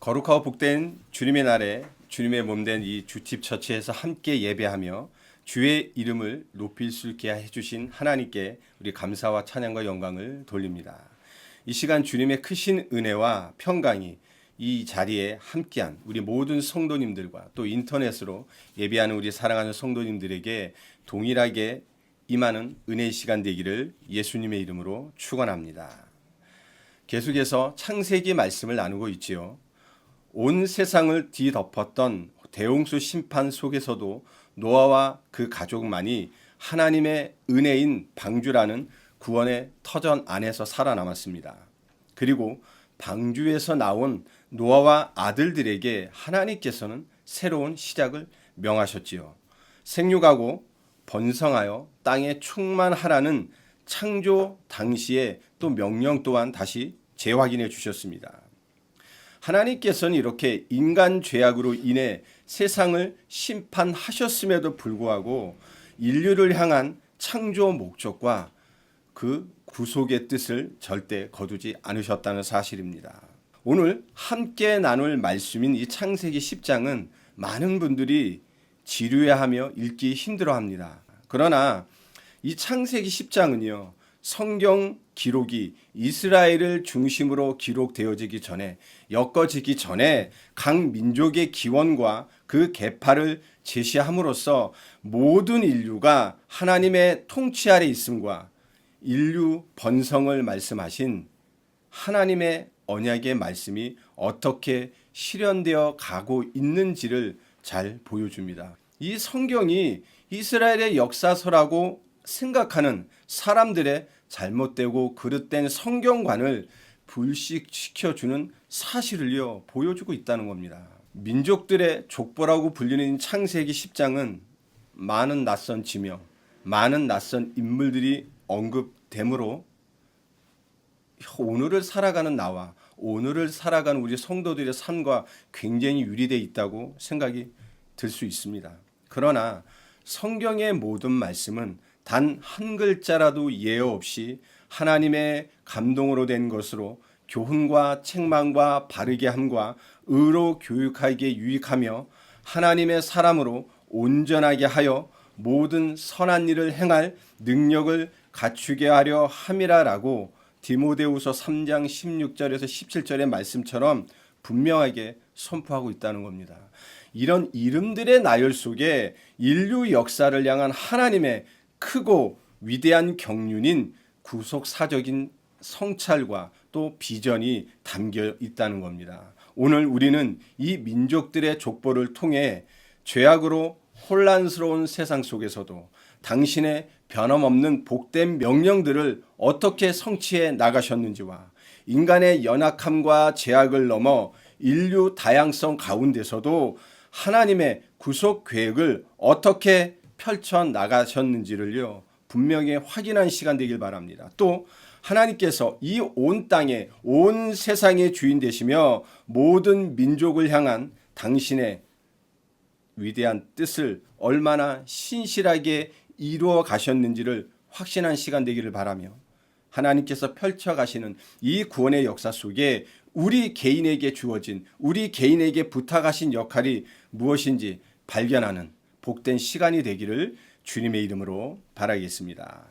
거룩하고 복된 주님의 날에 주님의 몸된 이 주팁 처치에서 함께 예배하며 주의 이름을 높일 수 있게 해주신 하나님께 우리 감사와 찬양과 영광을 돌립니다. 이 시간 주님의 크신 은혜와 평강이 이 자리에 함께한 우리 모든 성도님들과 또 인터넷으로 예배하는 우리 사랑하는 성도님들에게 동일하게 임하는 은혜의 시간 되기를 예수님의 이름으로 축원합니다. 계속해서 창세기 말씀을 나누고 있지요. 온 세상을 뒤덮었던 대홍수 심판 속에서도 노아와 그 가족만이 하나님의 은혜인 방주라는 구원의 터전 안에서 살아남았습니다. 그리고 방주에서 나온 노아와 아들들에게 하나님께서는 새로운 시작을 명하셨지요. 생육하고 번성하여 땅에 충만하라는 창조 당시의 또 명령 또한 다시 재확인해 주셨습니다. 하나님께서는 이렇게 인간 죄악으로 인해 세상을 심판하셨음에도 불구하고 인류를 향한 창조 목적과 그 구속의 뜻을 절대 거두지 않으셨다는 사실입니다. 오늘 함께 나눌 말씀인 이 창세기 10장은 많은 분들이 지루해하며 읽기 힘들어합니다. 그러나 이 창세기 10장은요. 성경 기록이 이스라엘을 중심으로 기록되어지기 전에 엮어지기 전에 각 민족의 기원과 그 계파를 제시함으로써 모든 인류가 하나님의 통치 아래 있음과 인류 번성을 말씀하신 하나님의 언약의 말씀이 어떻게 실현되어 가고 있는지를 잘 보여줍니다. 이 성경이 이스라엘의 역사서라고 생각하는 사람들의 잘못되고 그릇된 성경관을 불식시켜주는 사실을요 보여주고 있다는 겁니다. 민족들의 족보라고 불리는 창세기 10장은 많은 낯선 지명, 많은 낯선 인물들이 언급되므로 오늘을 살아가는 나와 오늘을 살아가는 우리 성도들의 삶과 굉장히 유리되어 있다고 생각이 들 수 있습니다. 그러나 성경의 모든 말씀은 단 한 글자라도 예외 없이 하나님의 감동으로 된 것으로 교훈과 책망과 바르게 함과 의로 교육하기에 유익하며 하나님의 사람으로 온전하게 하여 모든 선한 일을 행할 능력을 갖추게 하려 함이라라고 디모데후서 3장 16절에서 17절의 말씀처럼 분명하게 선포하고 있다는 겁니다. 이런 이름들의 나열 속에 인류 역사를 향한 하나님의 크고 위대한 경륜인 구속사적인 성찰과 또 비전이 담겨 있다는 겁니다. 오늘 우리는 이 민족들의 족보를 통해 죄악으로 혼란스러운 세상 속에서도 당신의 변함없는 복된 명령들을 어떻게 성취해 나가셨는지와 인간의 연약함과 제약을 넘어 인류 다양성 가운데서도 하나님의 구속 계획을 어떻게 펼쳐 나가셨는지를요 분명히 확인한 시간 되길 바랍니다. 또 하나님께서 이 온 땅에 온 세상의 주인 되시며 모든 민족을 향한 당신의 위대한 뜻을 얼마나 신실하게 이루어 가셨는지를 확신한 시간 되기를 바라며 하나님께서 펼쳐 가시는 이 구원의 역사 속에 우리 개인에게 주어진 우리 개인에게 부탁하신 역할이 무엇인지 발견하는 복된 시간이 되기를 주님의 이름으로 바라겠습니다.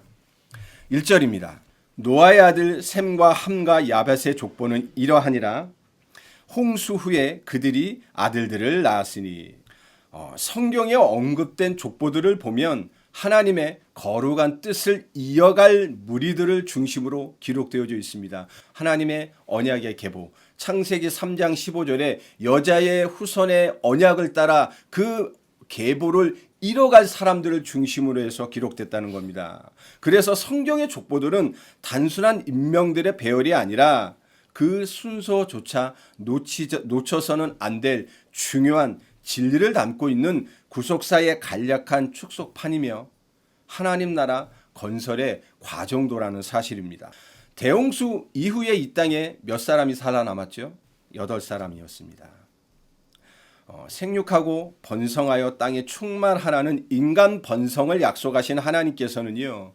1절입니다. 노아의 아들 셈과 함과 야벳의 족보는 이러하니라. 홍수 후에 그들이 아들들을 낳았으니 성경에 언급된 족보들을 보면 하나님의 거룩한 뜻을 이어갈 무리들을 중심으로 기록되어져 있습니다. 하나님의 언약의 계보, 창세기 3장 15절에 여자의 후손의 언약을 따라 그 계보를 이뤄갈 사람들을 중심으로 해서 기록됐다는 겁니다. 그래서 성경의 족보들은 단순한 인명들의 배열이 아니라 그 순서조차 놓쳐서는 안 될 중요한 진리를 담고 있는 구속사의 간략한 축소판이며 하나님 나라 건설의 과정도라는 사실입니다. 대홍수 이후에 이 땅에 몇 사람이 살아남았죠? 8사람이었습니다. 생육하고 번성하여 땅에 충만하라는 인간 번성을 약속하신 하나님께서는요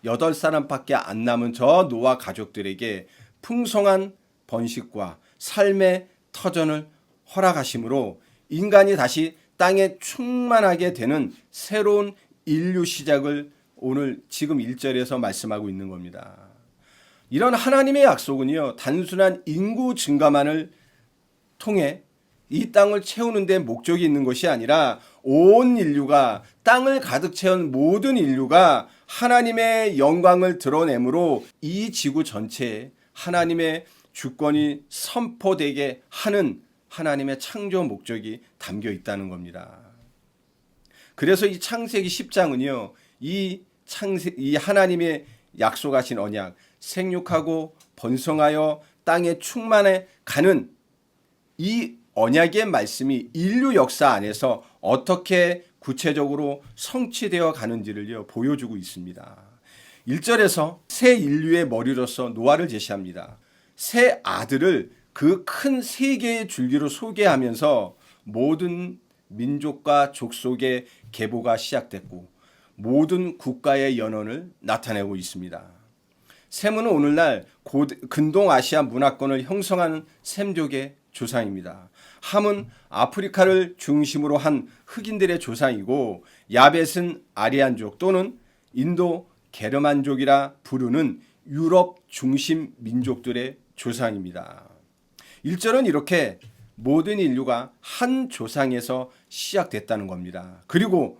8사람밖에 안 남은 저 노아 가족들에게 풍성한 번식과 삶의 터전을 허락하심으로 인간이 다시 땅에 충만하게 되는 새로운 인류 시작을 오늘 지금 1절에서 말씀하고 있는 겁니다. 이런 하나님의 약속은요, 단순한 인구 증가만을 통해 이 땅을 채우는 데 목적이 있는 것이 아니라 온 인류가, 땅을 가득 채운 모든 인류가 하나님의 영광을 드러내므로 이 지구 전체에 하나님의 주권이 선포되게 하는 하나님의 창조 목적이 담겨 있다는 겁니다. 그래서 이 창세기 10장은요, 이 하나님의 약속하신 언약, 생육하고 번성하여 땅에 충만해 가는 이 언약의 말씀이 인류 역사 안에서 어떻게 구체적으로 성취되어 가는지를 보여주고 있습니다. 1절에서 새 인류의 머리로서 노아를 제시합니다. 새 아들을 그 큰 세계의 줄기로 소개하면서 모든 민족과 족속의 계보가 시작됐고 모든 국가의 연원을 나타내고 있습니다. 셈은 오늘날 근동아시아 문화권을 형성하는 셈족의 조상입니다. 함은 아프리카를 중심으로 한 흑인들의 조상이고 야벳은 아리안족 또는 인도 게르만족이라 부르는 유럽 중심 민족들의 조상입니다. 1절은 이렇게 모든 인류가 한 조상에서 시작됐다는 겁니다. 그리고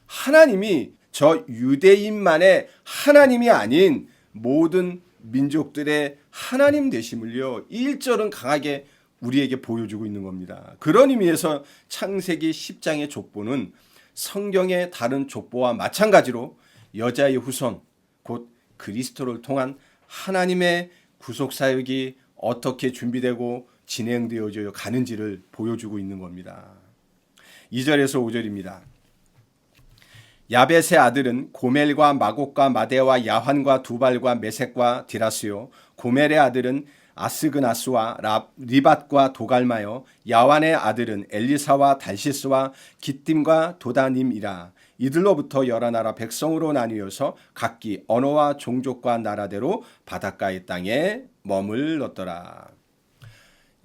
하나님이 저 유대인만의 하나님이 아닌 모든 민족들의 하나님 되심을요, 1절은 강하게 우리에게 보여주고 있는 겁니다. 그런 의미에서 창세기 10장의 족보는 성경의 다른 족보와 마찬가지로 여자의 후손, 곧 그리스도를 통한 하나님의 구속사역이 어떻게 준비되고 진행되어져 가는지를 보여주고 있는 겁니다. 2절에서 5절입니다. 야벳의 아들은 고멜과 마곡과 마데와 야환과 두발과 메색과 디라스요. 고멜의 아들은 아스그나스와 리밧과 도갈마요. 야환의 아들은 엘리사와 달시스와 기띔과 도다님이라. 이들로부터 여러 나라 백성으로 나뉘어서 각기 언어와 종족과 나라대로 바닷가의 땅에 머물렀더라.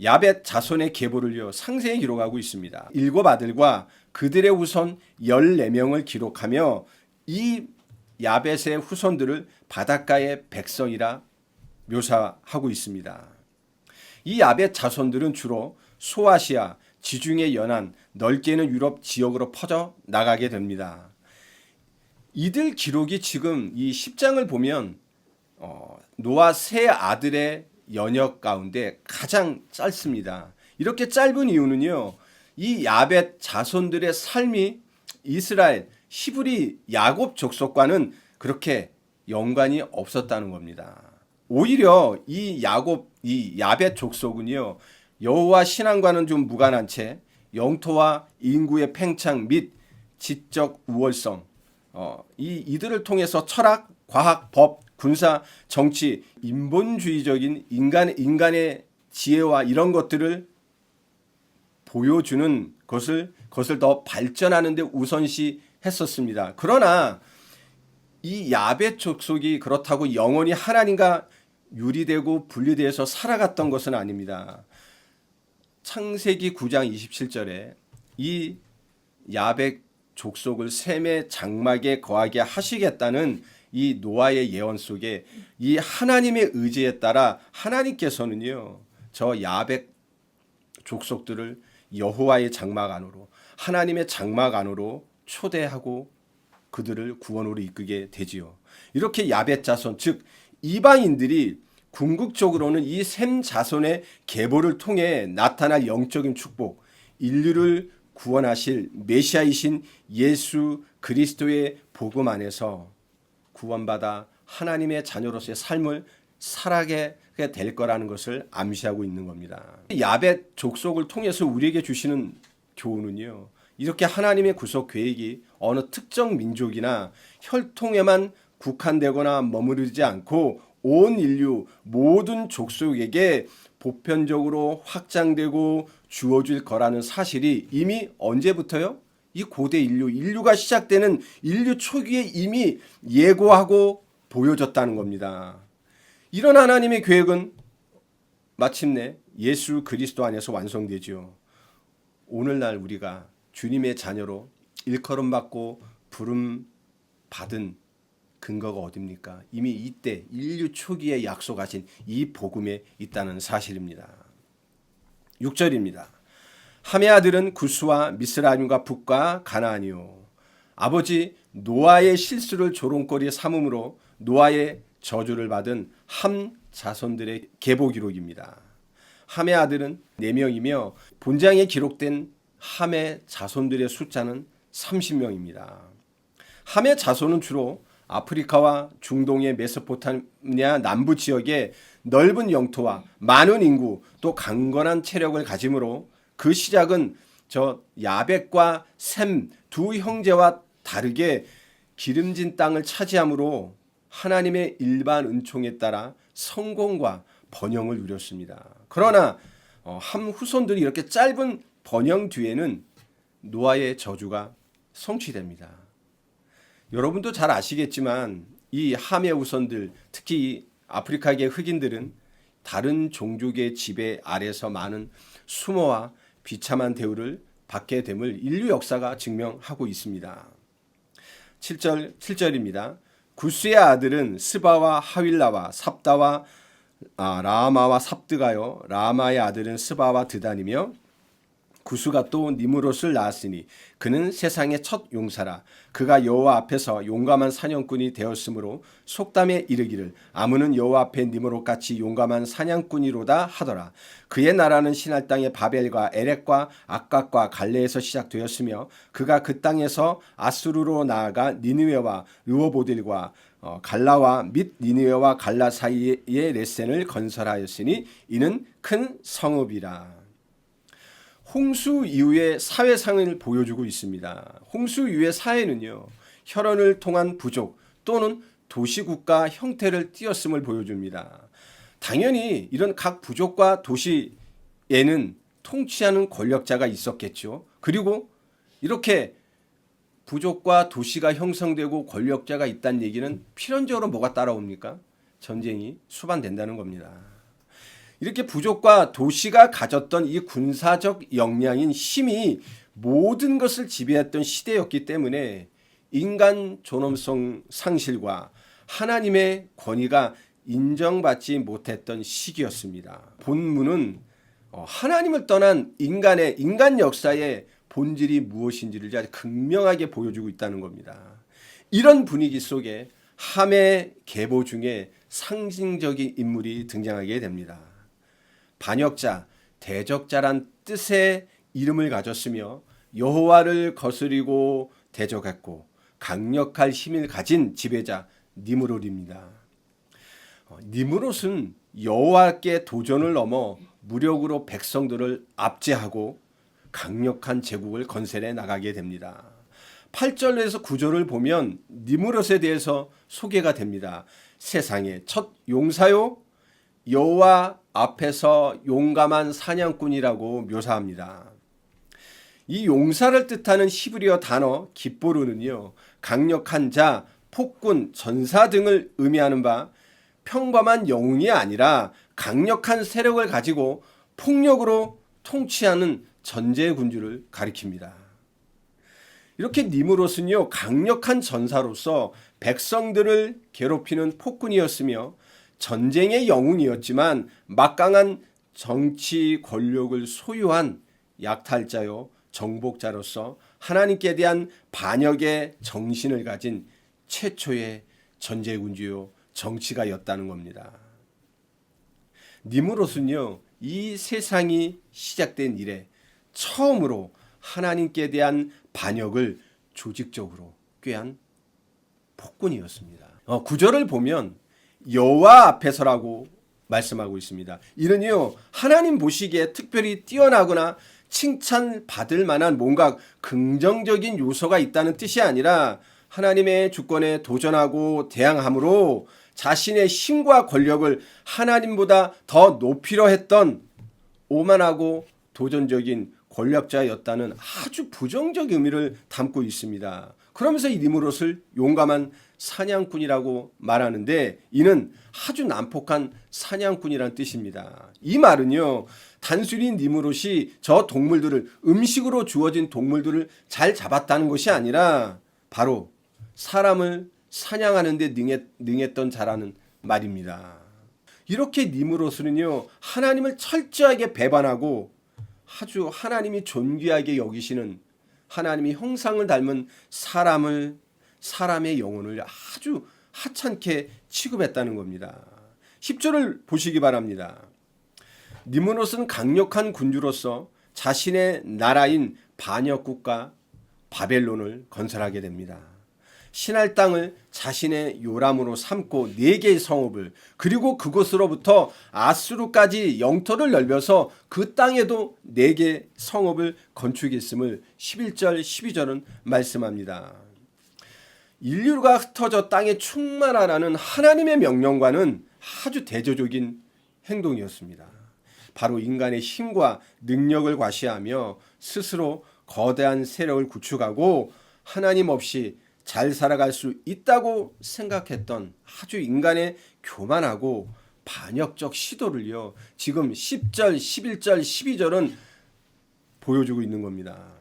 야벳 자손의 계보를요, 상세히 기록하고 있습니다. 7 아들과 그들의 후손 14명을 기록하며 이 야벳의 후손들을 바닷가의 백성이라 묘사하고 있습니다. 이 야벳 자손들은 주로 소아시아, 지중해 연안, 넓게는 유럽 지역으로 퍼져 나가게 됩니다. 이들 기록이 지금 이 10장을 보면 노아 세 아들의 연역 가운데 가장 짧습니다. 이렇게 짧은 이유는요, 이 야벳 자손들의 삶이 이스라엘, 히브리 야곱 족속과는 그렇게 연관이 없었다는 겁니다. 오히려 이 야벳 족속은요, 여호와 신앙과는 좀 무관한 채 영토와 인구의 팽창 및 지적 우월성, 이들을 통해서 철학, 과학, 법, 군사, 정치, 인본주의적인 인간의 지혜와 이런 것들을 보여주는 것을 더 발전하는 데 우선시 했었습니다. 그러나 이 야벳 족속이 그렇다고 영원히 하나님과 유리되고 분리되어서 살아갔던 것은 아닙니다. 창세기 9장 27절에 이 야벳 족속을 셈의 장막에 거하게 하시겠다는 이 노아의 예언 속에 이 하나님의 의지에 따라 하나님께서는요, 저 야벳 족속들을 여호와의 장막 안으로, 하나님의 장막 안으로 초대하고 그들을 구원으로 이끌게 되지요. 이렇게 야벳 자손, 즉 이방인들이 궁극적으로는 이 셈 자손의 계보를 통해 나타날 영적인 축복, 인류를 구원하실 메시아이신 예수 그리스도의 복음 안에서 구원받아 하나님의 자녀로서의 삶을 살아가게 될 거라는 것을 암시하고 있는 겁니다. 야벳 족속을 통해서 우리에게 주시는 교훈은요, 이렇게 하나님의 구속 계획이 어느 특정 민족이나 혈통에만 국한되거나 머무르지 않고 온 인류 모든 족속에게 보편적으로 확장되고 주어질 거라는 사실이 이미 언제부터요? 이 고대 인류가 시작되는 인류 초기에 이미 예고하고 보여졌다는 겁니다. 이런 하나님의 계획은 마침내 예수 그리스도 안에서 완성되죠. 오늘날 우리가 주님의 자녀로 일컬음받고 부름 받은 근거가 어딥니까? 이미 이때 인류 초기에 약속하신 이 복음에 있다는 사실입니다. 6절입니다. 함의 아들은 구스와 미스라임과 북과 가나안이요. 아버지 노아의 실수를 조롱거리 삼음으로 노아의 저주를 받은 함 자손들의 계보 기록입니다. 함의 아들은 4명이며 본장에 기록된 함의 자손들의 숫자는 30명입니다. 함의 자손은 주로 아프리카와 중동의 메소포타미아 남부 지역의 넓은 영토와 많은 인구 또 강건한 체력을 가지므로 그 시작은 저 야벳과 셈 두 형제와 다르게 기름진 땅을 차지함으로 하나님의 일반 은총에 따라 성공과 번영을 누렸습니다. 그러나 함 후손들이 이렇게 짧은 번영 뒤에는 노아의 저주가 성취됩니다. 여러분도 잘 아시겠지만 이 함의 후손들, 특히 아프리카계 흑인들은 다른 종족의 지배 아래서 많은 수모와 비참한 대우를 받게 됨을 인류 역사가 증명하고 있습니다. 7절입니다. 구스의 아들은 스바와 하윌라와 삽다와 라마와 삽드가요. 라마의 아들은 스바와 드단이며 구스가 또 니므롯을 낳았으니 그는 세상의 첫 용사라. 그가 여호와 앞에서 용감한 사냥꾼이 되었으므로 속담에 이르기를 아무는 여호와 앞에 니므롯같이 용감한 사냥꾼이로다 하더라. 그의 나라는 신할 땅의 바벨과 에렉과 악각과 갈레에서 시작되었으며 그가 그 땅에서 아수르로 나아가 니느웨와 르호보딜과 갈라와 및 니느웨와 갈라 사이에 레센을 건설하였으니 이는 큰 성읍이라. 홍수 이후의 사회상을 보여주고 있습니다. 홍수 이후의 사회는요, 혈연을 통한 부족 또는 도시국가 형태를 띄었음을 보여줍니다. 당연히 이런 각 부족과 도시에는 통치하는 권력자가 있었겠죠. 그리고 이렇게 부족과 도시가 형성되고 권력자가 있다는 얘기는 필연적으로 뭐가 따라옵니까? 전쟁이 수반된다는 겁니다. 이렇게 부족과 도시가 가졌던 이 군사적 역량인 힘이 모든 것을 지배했던 시대였기 때문에 인간 존엄성 상실과 하나님의 권위가 인정받지 못했던 시기였습니다. 본문은 하나님을 떠난 인간 역사의 본질이 무엇인지를 아주 극명하게 보여주고 있다는 겁니다. 이런 분위기 속에 함의 계보 중에 상징적인 인물이 등장하게 됩니다. 반역자, 대적자란 뜻의 이름을 가졌으며 여호와를 거스리고 대적했고 강력할 힘을 가진 지배자 니므롯입니다. 니므롯은 여호와께 도전을 넘어 무력으로 백성들을 압제하고 강력한 제국을 건설해 나가게 됩니다. 8절에서 9절을 보면 니므롯에 대해서 소개가 됩니다. 세상의 첫 용사요 여호와 앞에서 용감한 사냥꾼이라고 묘사합니다. 이 용사를 뜻하는 히브리어 단어 깃보르는요, 강력한 자, 폭군, 전사 등을 의미하는 바 평범한 영웅이 아니라 강력한 세력을 가지고 폭력으로 통치하는 전제군주를 가리킵니다. 이렇게 니므롯은요, 강력한 전사로서 백성들을 괴롭히는 폭군이었으며 전쟁의 영웅이었지만 막강한 정치 권력을 소유한 약탈자요 정복자로서 하나님께 대한 반역의 정신을 가진 최초의 전제군주요 정치가였다는 겁니다. 니므롯은요, 이 세상이 시작된 이래 처음으로 하나님께 대한 반역을 조직적으로 꾀한 폭군이었습니다. 9절을 보면 여호와 앞에서라고 말씀하고 있습니다. 이는요, 하나님 보시기에 특별히 뛰어나거나 칭찬받을 만한 뭔가 긍정적인 요소가 있다는 뜻이 아니라 하나님의 주권에 도전하고 대항함으로 자신의 힘과 권력을 하나님보다 더 높이려 했던 오만하고 도전적인 권력자였다는 아주 부정적 의미를 담고 있습니다. 그러면서 이 니므롯을 용감한 사냥꾼이라고 말하는데 이는 아주 난폭한 사냥꾼이란 뜻입니다. 이 말은요, 단순히 니므롯이 저 동물들을 음식으로 주어진 동물들을 잘 잡았다는 것이 아니라 바로 사람을 사냥하는 데 능했던 자라는 말입니다. 이렇게 니므롯은요, 하나님을 철저하게 배반하고 아주 하나님이 존귀하게 여기시는 하나님의 형상을 닮은 사람의 영혼을 아주 하찮게 취급했다는 겁니다. 10절을 보시기 바랍니다. 니므롯은 강력한 군주로서 자신의 나라인 반역국가 바벨론을 건설하게 됩니다. 신할 땅을 자신의 요람으로 삼고 4개의 성읍을, 그리고 그곳으로부터 아수르까지 영토를 넓혀서 그 땅에도 4개 성읍을 건축했음을 11절 12절은 말씀합니다. 인류가 흩어져 땅에 충만하라는 하나님의 명령과는 아주 대조적인 행동이었습니다. 바로 인간의 힘과 능력을 과시하며 스스로 거대한 세력을 구축하고 하나님 없이 잘 살아갈 수 있다고 생각했던 아주 인간의 교만하고 반역적 시도를요, 지금 10절, 11절, 12절은 보여주고 있는 겁니다.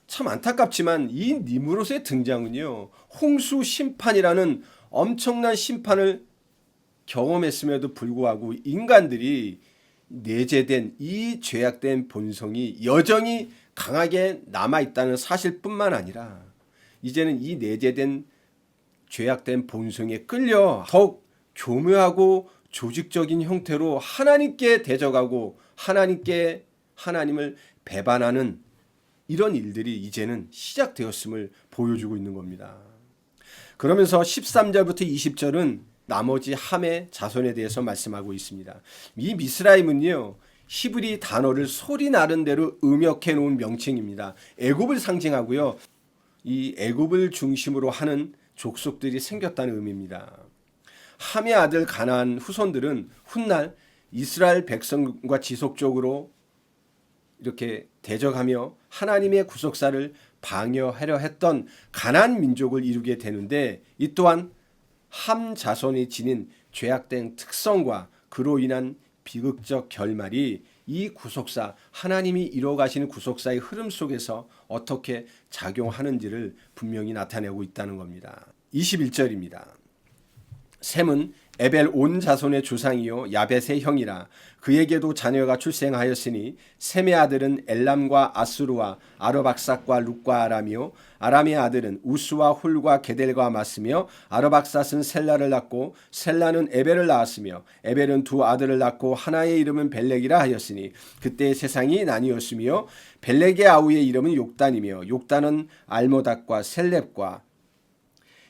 참 안타깝지만 이 니므롯의 등장은요, 홍수 심판이라는 엄청난 심판을 경험했음에도 불구하고 인간들이 내재된 이 죄악된 본성이 여전히 강하게 남아있다는 사실뿐만 아니라 이제는 이 내재된 죄악된 본성에 끌려 더욱 교묘하고 조직적인 형태로 하나님께 대적하고 하나님을 배반하는 이런 일들이 이제는 시작되었음을 보여주고 있는 겁니다. 그러면서 13절부터 20절은 나머지 함의 자손에 대해서 말씀하고 있습니다. 이 미스라임은요, 히브리 단어를 소리 나는 대로 음역해 놓은 명칭입니다. 애굽을 상징하고요, 이 애굽을 중심으로 하는 족속들이 생겼다는 의미입니다. 함의 아들 가나안 후손들은 훗날 이스라엘 백성과 지속적으로 이렇게 대적하며 하나님의 구속사를 방해하려 했던 가나안 민족을 이루게 되는데, 이 또한 함 자손이 지닌 죄악된 특성과 그로 인한 비극적 결말이 이 구속사, 하나님이 이뤄가시는 구속사의 흐름 속에서 어떻게 작용하는지를 분명히 나타내고 있다는 겁니다. 21절입니다. 셈은 에벨 온 자손의 조상이요 야벳의 형이라. 그에게도 자녀가 출생하였으니 셈의 아들은 엘람과 아수르와 아르박삿과 룻과 아람이요 아람의 아들은 우스와 훌과 게델과 마스며 아르박삿은 셀라를 낳고 셀라는 에벨을 낳았으며 에벨은 2 아들을 낳고 하나의 이름은 벨렉이라 하였으니 그때 세상이 나뉘었으며 벨렉의 아우의 이름은 욕단이며 욕단은 알모닥과 셀렙과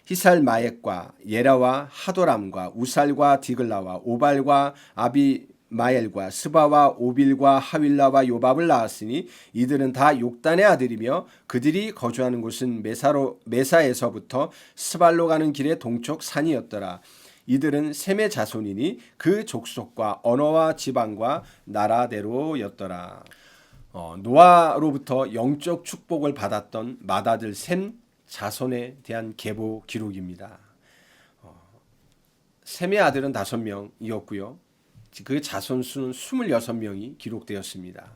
히살마액과 예라와 하도람과 우살과 디글라와 오발과 아비마엘과 스바와 오빌과 하윌라와 요밥을 낳았으니 이들은 다 욕단의 아들이며 그들이 거주하는 곳은 메사에서부터 스발로 가는 길의 동쪽 산이었더라. 이들은 셈의 자손이니 그 족속과 언어와 지방과 나라대로였더라. 노아로부터 영적 축복을 받았던 맏아들 셈 자손에 대한 계보 기록입니다. 셈의 아들은 5명이었고요. 그 자손 수는 26명이 기록되었습니다.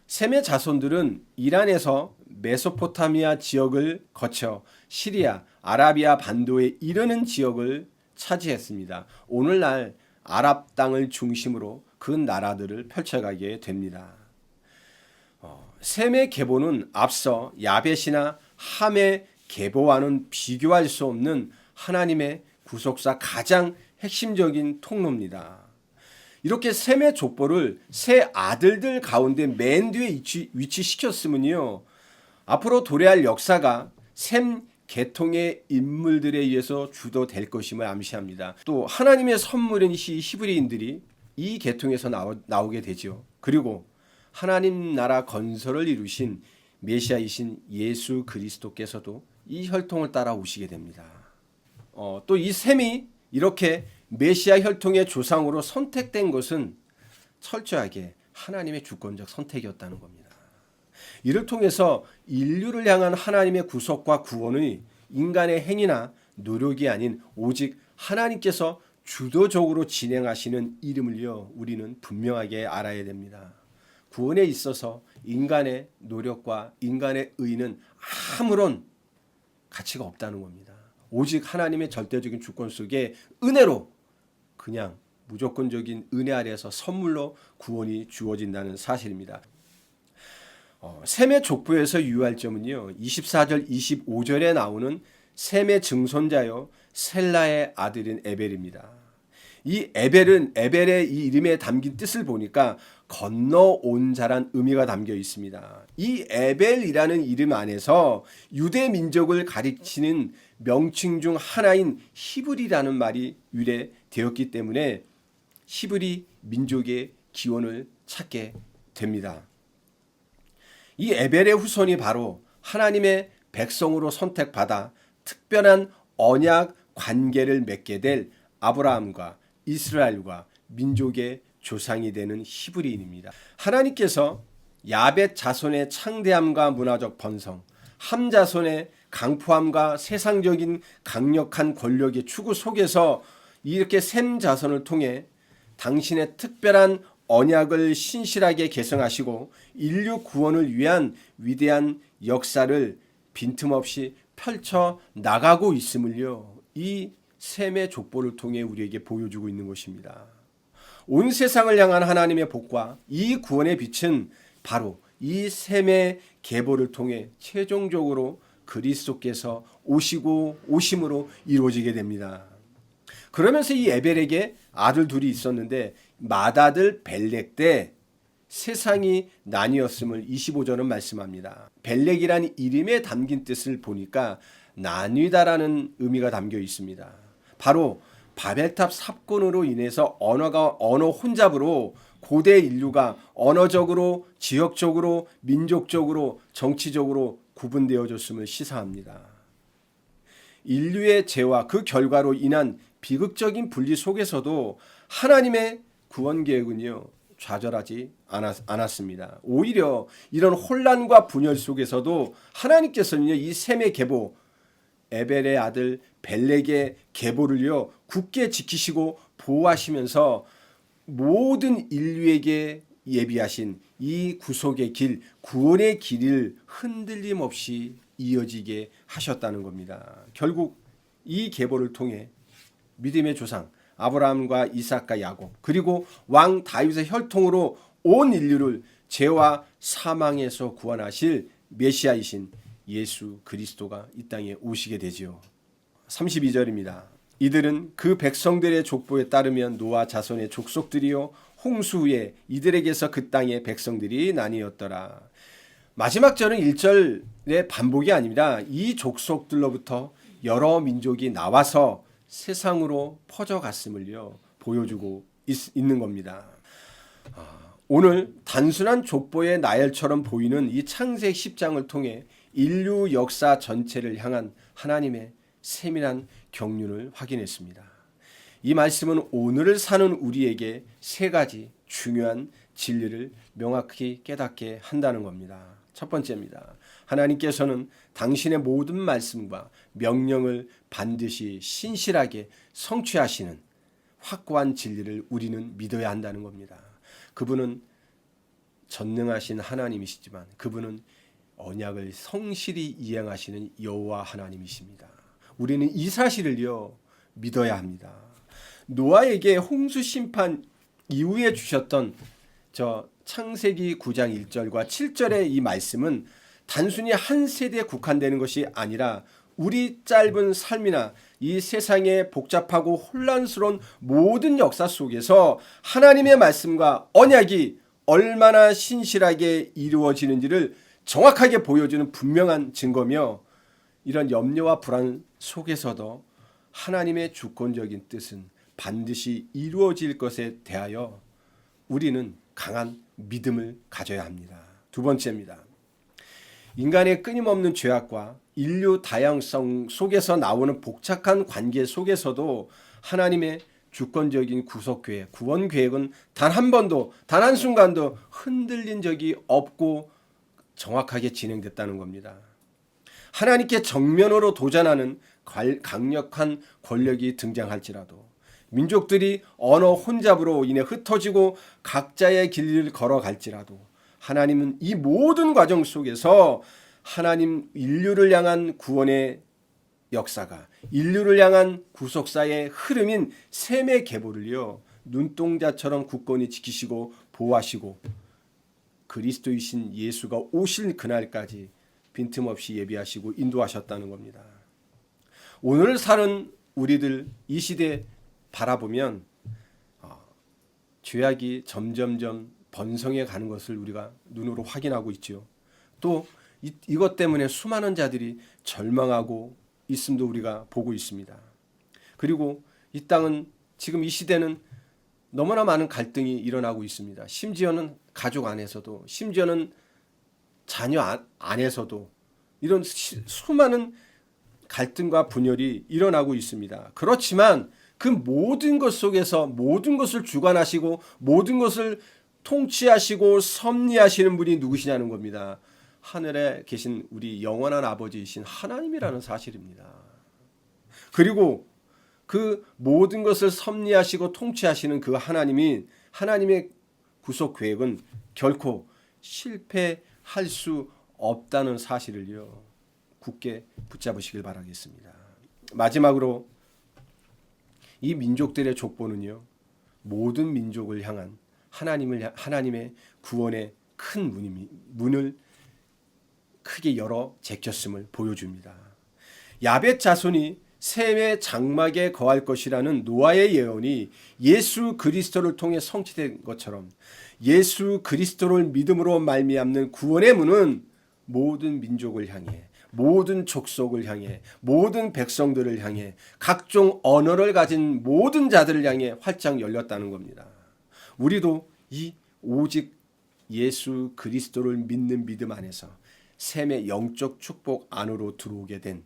셈의 자손들은 이란에서 메소포타미아 지역을 거쳐 시리아, 아라비아 반도에 이르는 지역을 차지했습니다. 오늘날 아랍 땅을 중심으로 그 나라들을 펼쳐가게 됩니다. 셈의 계보는 앞서 야벳이나 함의 계보와는 비교할 수 없는 하나님의 구속사 가장 핵심적인 통로입니다. 이렇게 셈의 족보를 세 아들들 가운데 맨 뒤에 위치시켰으면요, 앞으로 도래할 역사가 셈 계통의 인물들에 의해서 주도될 것임을 암시합니다. 또 하나님의 선물인 히브리인들이 이 계통에서 나오게 되죠. 그리고 하나님 나라 건설을 이루신 메시아이신 예수 그리스도께서도 이 혈통을 따라 오시게 됩니다. 또 이 셈이 이렇게 메시아 혈통의 조상으로 선택된 것은 철저하게 하나님의 주권적 선택이었다는 겁니다. 이를 통해서 인류를 향한 하나님의 구속과 구원의 인간의 행위나 노력이 아닌 오직 하나님께서 주도적으로 진행하시는 이름을요, 우리는 분명하게 알아야 됩니다. 구원에 있어서 인간의 노력과 인간의 의는 아무런 가치가 없다는 겁니다. 오직 하나님의 절대적인 주권 속에 은혜로 그냥 무조건적인 은혜 아래에서 선물로 구원이 주어진다는 사실입니다. 셈의 족보에서 유의할 점은요, 24절 25절에 나오는 셈의 증손자요 셀라의 아들인 에벨입니다. 이 에벨의 이 이름에 담긴 뜻을 보니까 건너온 자란 의미가 담겨 있습니다. 이 에벨이라는 이름 안에서 유대 민족을 가리키는 명칭 중 하나인 히브리라는 말이 유래되었기 때문에 히브리 민족의 기원을 찾게 됩니다. 이 에벨의 후손이 바로 하나님의 백성으로 선택받아 특별한 언약 관계를 맺게 될 아브라함과 이스라엘과 민족의 조상이 되는 히브리인입니다. 하나님께서 야벳 자손의 창대함과 문화적 번성, 함 자손의 강포함과 세상적인 강력한 권력의 추구 속에서 이렇게 셈 자손을 통해 당신의 특별한 언약을 신실하게 계승하시고 인류 구원을 위한 위대한 역사를 빈틈없이 펼쳐 나가고 있음을요, 이 셈의 족보를 통해 우리에게 보여주고 있는 것입니다. 온 세상을 향한 하나님의 복과 이 구원의 빛은 바로 이 셈의 계보를 통해 최종적으로 그리스도께서 오심으로 이루어지게 됩니다. 그러면서 이 에벨에게 아들 둘이 있었는데 맏아들 벨렉 때 세상이 나뉘었음을 25절은 말씀합니다. 벨렉이라는 이름에 담긴 뜻을 보니까 나뉘다라는 의미가 담겨 있습니다. 바로 바벨탑 삽건으로 인해서 언어 혼잡으로 고대 인류가 언어적으로, 지역적으로, 민족적으로, 정치적으로 구분되어졌음을 시사합니다. 인류의 죄와 그 결과로 인한 비극적인 분리 속에서도 하나님의 구원 계획은요, 좌절하지 않았습니다. 오히려 이런 혼란과 분열 속에서도 하나님께서는요, 이 셈의 계보, 에벨의 아들 벨렉의 계보를요 굳게 지키시고 보호하시면서 모든 인류에게 예비하신 이 구속의 길, 구원의 길을 흔들림 없이 이어지게 하셨다는 겁니다. 결국 이 계보를 통해 믿음의 조상 아브라함과 이삭과 야곱, 그리고 왕 다윗의 혈통으로 온 인류를 죄와 사망에서 구원하실 메시아이신 예수 그리스도가 이 땅에 오시게 되지요. 32절입니다. 이들은 그 백성들의 족보에 따르면 노아 자손의 족속들이요 홍수 후에 이들에게서 그 땅의 백성들이 나뉘었더라. 마지막 절은 1절의 반복이 아니라 이 족속들로부터 여러 민족이 나와서 세상으로 퍼져갔음을요 보여주고 있는 겁니다. 오늘 단순한 족보의 나열처럼 보이는 이 창세기 10장을 통해 인류 역사 전체를 향한 하나님의 세밀한 경륜을 확인했습니다. 이 말씀은 오늘을 사는 우리에게 세 가지 중요한 진리를 명확히 깨닫게 한다는 겁니다. 첫 번째입니다. 하나님께서는 당신의 모든 말씀과 명령을 반드시 신실하게 성취하시는 확고한 진리를 우리는 믿어야 한다는 겁니다. 그분은 전능하신 하나님이시지만 그분은 언약을 성실히 이행하시는 여호와 하나님이십니다. 우리는 이 사실을요 믿어야 합니다. 노아에게 홍수 심판 이후에 주셨던 창세기 9장 1절과 7절의 이 말씀은 단순히 한 세대에 국한되는 것이 아니라 우리 짧은 삶이나 이 세상의 복잡하고 혼란스러운 모든 역사 속에서 하나님의 말씀과 언약이 얼마나 신실하게 이루어지는지를 정확하게 보여주는 분명한 증거며, 이런 염려와 불안 속에서도 하나님의 주권적인 뜻은 반드시 이루어질 것에 대하여 우리는 강한 믿음을 가져야 합니다. 두 번째입니다. 인간의 끊임없는 죄악과 인류 다양성 속에서 나오는 복잡한 관계 속에서도 하나님의 주권적인 구속계획, 구원계획은 단 한 번도, 단 한순간도 흔들린 적이 없고 정확하게 진행됐다는 겁니다. 하나님께 정면으로 도전하는 강력한 권력이 등장할지라도 민족들이 언어 혼잡으로 인해 흩어지고 각자의 길을 걸어갈지라도 하나님은 이 모든 과정 속에서 하나님 인류를 향한 구원의 역사가 인류를 향한 구속사의 흐름인 셈의 계보를요 눈동자처럼 굳건히 지키시고 보호하시고 그리스도이신 예수가 오실 그날까지 빈틈없이 예비하시고 인도하셨다는 겁니다. 오늘 사는 우리들 이 시대 바라보면 죄악이 점점점 번성해 가는 것을 우리가 눈으로 확인하고 있죠. 또 이것 때문에 수많은 자들이 절망하고 있음도 우리가 보고 있습니다. 그리고 이 땅은 지금 이 시대는 너무나 많은 갈등이 일어나고 있습니다. 심지어는 가족 안에서도 심지어는 자녀 안에서도 이런 수많은 갈등과 분열이 일어나고 있습니다. 그렇지만 그 모든 것 속에서 모든 것을 주관하시고 모든 것을 통치하시고 섭리하시는 분이 누구시냐는 겁니다. 하늘에 계신 우리 영원한 아버지이신 하나님이라는 사실입니다. 그리고 그 모든 것을 섭리하시고 통치하시는 그 하나님의 구속 계획은 결코 실패할 수 없다는 사실을요 굳게 붙잡으시길 바라겠습니다. 마지막으로 이 민족들의 족보는요 모든 민족을 향한 하나님의 구원의 큰 문을 크게 열어 제꼈음을 보여줍니다. 야벳 자손이 셈의 장막에 거할 것이라는 노아의 예언이 예수 그리스도를 통해 성취된 것처럼 예수 그리스도를 믿음으로 말미암는 구원의 문은 모든 민족을 향해 모든 족속을 향해 모든 백성들을 향해 각종 언어를 가진 모든 자들을 향해 활짝 열렸다는 겁니다. 우리도 이 오직 예수 그리스도를 믿는 믿음 안에서 셈의 영적 축복 안으로 들어오게 된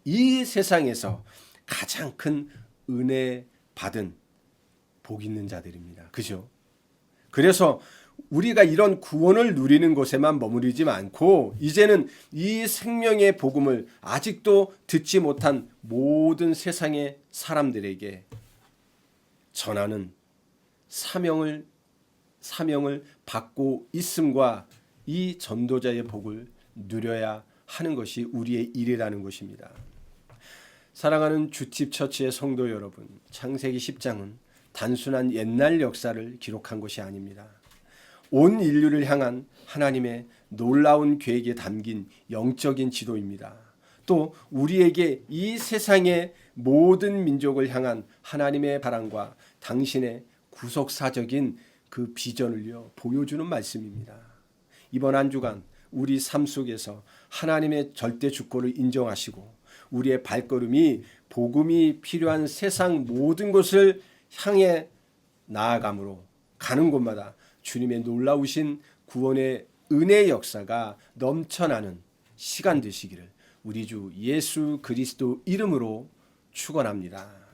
이 세상에서 가장 큰 은혜 받은 복 있는 자들입니다. 그죠? 그래서 우리가 이런 구원을 누리는 곳에만 머무르지 않고 이제는 이 생명의 복음을 아직도 듣지 못한 모든 세상의 사람들에게 전하는 사명을 받고 있음과 이 전도자의 복을 누려야 하는 것이 우리의 일이라는 것입니다. 사랑하는 주팁 처치의 성도 여러분, 창세기 10장은 단순한 옛날 역사를 기록한 것이 아닙니다. 온 인류를 향한 하나님의 놀라운 계획에 담긴 영적인 지도입니다. 또 우리에게 이 세상의 모든 민족을 향한 하나님의 바람과 당신의 구속사적인 그 비전을요 보여주는 말씀입니다. 이번 한 주간 우리 삶 속에서 하나님의 절대 주권을 인정하시고 우리의 발걸음이 복음이 필요한 세상 모든 곳을 향해 나아감으로 가는 곳마다 주님의 놀라우신 구원의 은혜의 역사가 넘쳐나는 시간 되시기를 우리 주 예수 그리스도 이름으로 축원합니다.